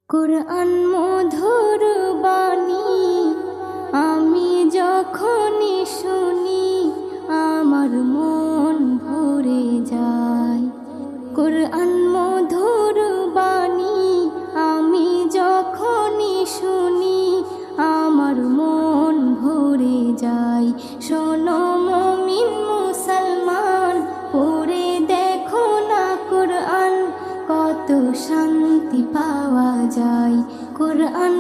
কুরআন মধুর বাণী আমি যখনই শুনি আমার মন ভরে যায়। কুরআন মধুর বাণী আমি যখনই শুনি আমার মন ভরে যায়। শোনো মুমিন মুসলমান, পড়ে দেখো না কুরআন, কত শান্তি পাওয়া যায়। কুরআন